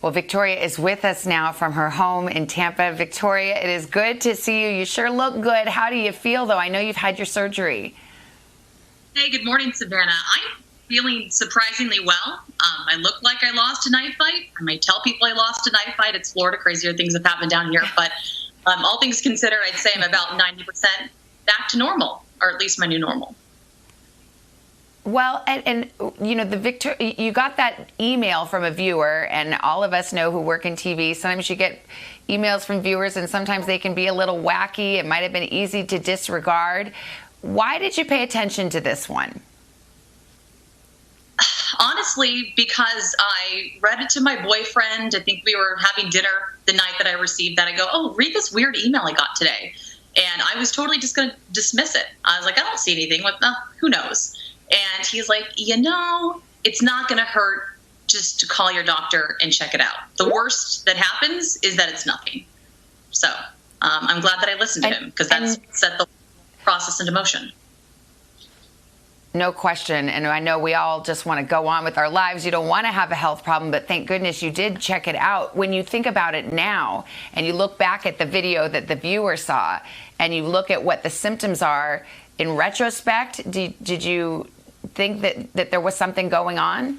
Well, Victoria is with us now from her home in Tampa. Victoria, it is good to see you. You sure look good. How do you feel, though? I know you've had your surgery. Hey, good morning, Savannah. I'm feeling surprisingly well. I look like I lost a knife fight. I may tell people I lost a knife fight. It's Florida. Crazier things have happened down here. But all things considered, I'd say I'm about 90% back to normal, or at least my new normal. Well, and you know, you got that email from a viewer, and all of us know who work in TV. Sometimes you get emails from viewers, and sometimes they can be a little wacky. It might have been easy to disregard. Why did you pay attention to this one? Honestly, because I read it to my boyfriend. I think we were having dinner the night that I received that. I go, oh, read this weird email I got today. And I was totally just going to dismiss it. I was like, I don't see anything. Who knows? And he's like, it's not going to hurt just to call your doctor and check it out. The worst that happens is that it's nothing. So I'm glad that I listened to him, because that's set the process into motion. No question. And I know we all just want to go on with our lives. You don't want to have a health problem, but thank goodness you did check it out. When you think about it now and you look back at the video that the viewer saw and you look at what the symptoms are, in retrospect, did you think that there was something going on?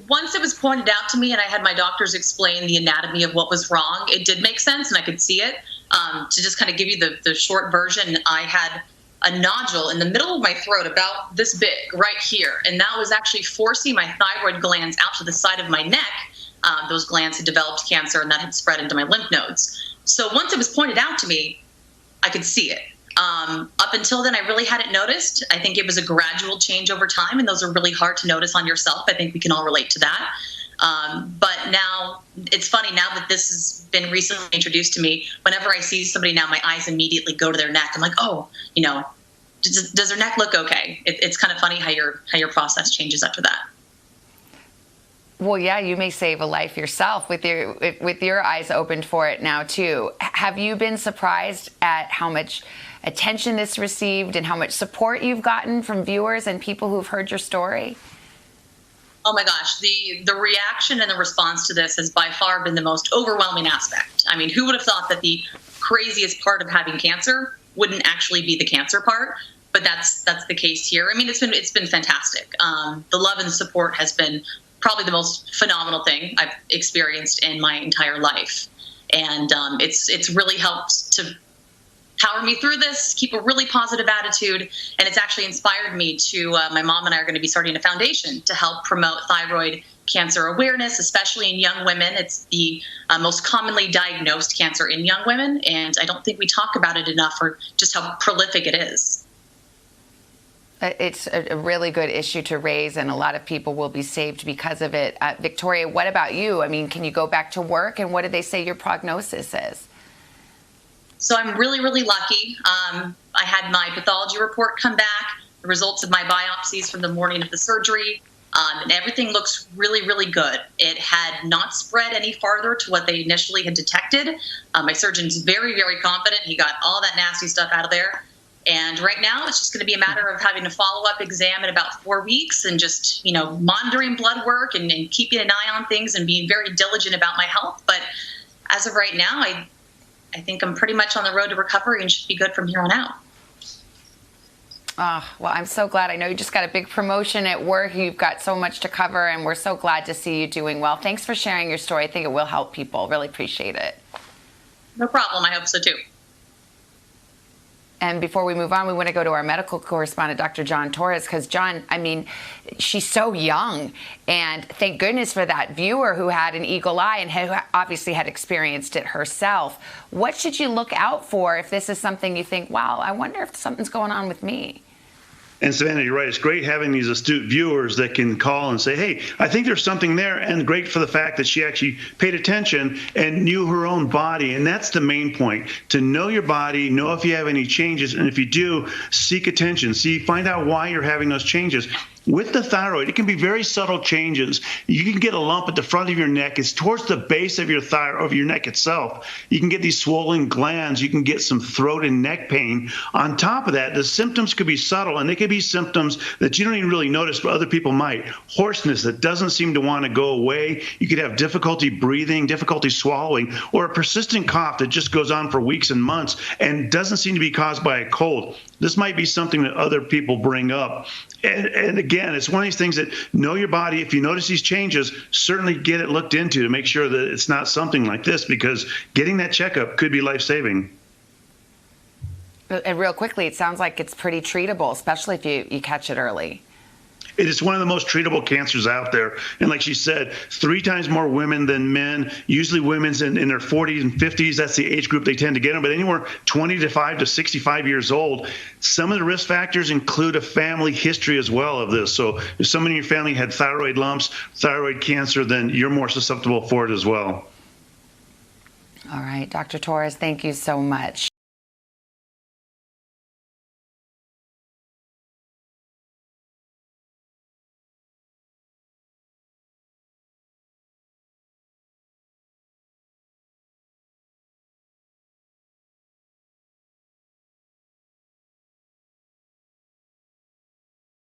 Once it was pointed out to me and I had my doctors explain the anatomy of what was wrong, it did make sense and I could see it. To just kind of give you the short version, I had a nodule in the middle of my throat about this big right here. And that was actually forcing my thyroid glands out to the side of my neck. Those glands had developed cancer and that had spread into my lymph nodes. So once it was pointed out to me, I could see it. Up until then, I really hadn't noticed. I think it was a gradual change over time, and those are really hard to notice on yourself. I think we can all relate to that. But now, it's funny, now that this has been recently introduced to me, whenever I see somebody now, my eyes immediately go to their neck. I'm like, oh, does their neck look okay? It's kind of funny how your process changes after that. Well, yeah, you may save a life yourself with your eyes opened for it now, too. Have you been surprised at how much attention this received and how much support you've gotten from viewers and people who've heard your story? Oh my gosh, the reaction and the response to this has by far been the most overwhelming aspect. I mean, who would have thought that the craziest part of having cancer wouldn't actually be the cancer part? But that's the case here. I mean, it's been fantastic. The love and support has been probably the most phenomenal thing I've experienced in my entire life. And it's really helped to power me through this, keep a really positive attitude. And it's actually inspired me to, my mom and I are going to be starting a foundation to help promote thyroid cancer awareness, especially in young women. It's the most commonly diagnosed cancer in young women. And I don't think we talk about it enough, or just how prolific it is. It's a really good issue to raise, and a lot of people will be saved because of it. Victoria, what about you? I mean, can you go back to work, and what did they say your prognosis is? So I'm really, really lucky. I had my pathology report come back, the results of my biopsies from the morning of the surgery, and everything looks really, really good. It had not spread any farther to what they initially had detected. My surgeon's very, very confident. He got all that nasty stuff out of there. And right now, it's just going to be a matter of having a follow-up exam in about 4 weeks and just, monitoring blood work and keeping an eye on things and being very diligent about my health. But as of right now, I think I'm pretty much on the road to recovery and should be good from here on out. Oh, well, I'm so glad. I know you just got a big promotion at work. You've got so much to cover, and we're so glad to see you doing well. Thanks for sharing your story. I think it will help people. Really appreciate it. No problem. I hope so, too. And before we move on, we want to go to our medical correspondent, Dr. John Torres, because John, I mean, she's so young. And thank goodness for that viewer who had an eagle eye and who obviously had experienced it herself. What should you look out for if this is something you think, wow, I wonder if something's going on with me? And Savannah, you're right. It's great having these astute viewers that can call and say, hey, I think there's something there. And great for the fact that she actually paid attention and knew her own body. And that's the main point, to know your body, know if you have any changes. And if you do, seek attention. Find out why you're having those changes. With the thyroid, it can be very subtle changes. You can get a lump at the front of your neck. It's towards the base of your thyroid, of your neck itself. You can get these swollen glands. You can get some throat and neck pain. On top of that, the symptoms could be subtle, and they could be symptoms that you don't even really notice, but other people might. Hoarseness that doesn't seem to want to go away. You could have difficulty breathing, difficulty swallowing, or a persistent cough that just goes on for weeks and months and doesn't seem to be caused by a cold. This might be something that other people bring up. And again, it's one of these things that know your body. If you notice these changes, certainly get it looked into to make sure that it's not something like this, because getting that checkup could be life-saving. And real quickly, it sounds like it's pretty treatable, especially if you catch it early. It is one of the most treatable cancers out there. And like she said, 3 times more women than men. Usually women's in their 40s and 50s. That's the age group they tend to get them. But anywhere 25 to 65 years old. Some of the risk factors include a family history as well of this. So if someone in your family had thyroid lumps, thyroid cancer, then you're more susceptible for it as well. All right, Dr. Torres, thank you so much.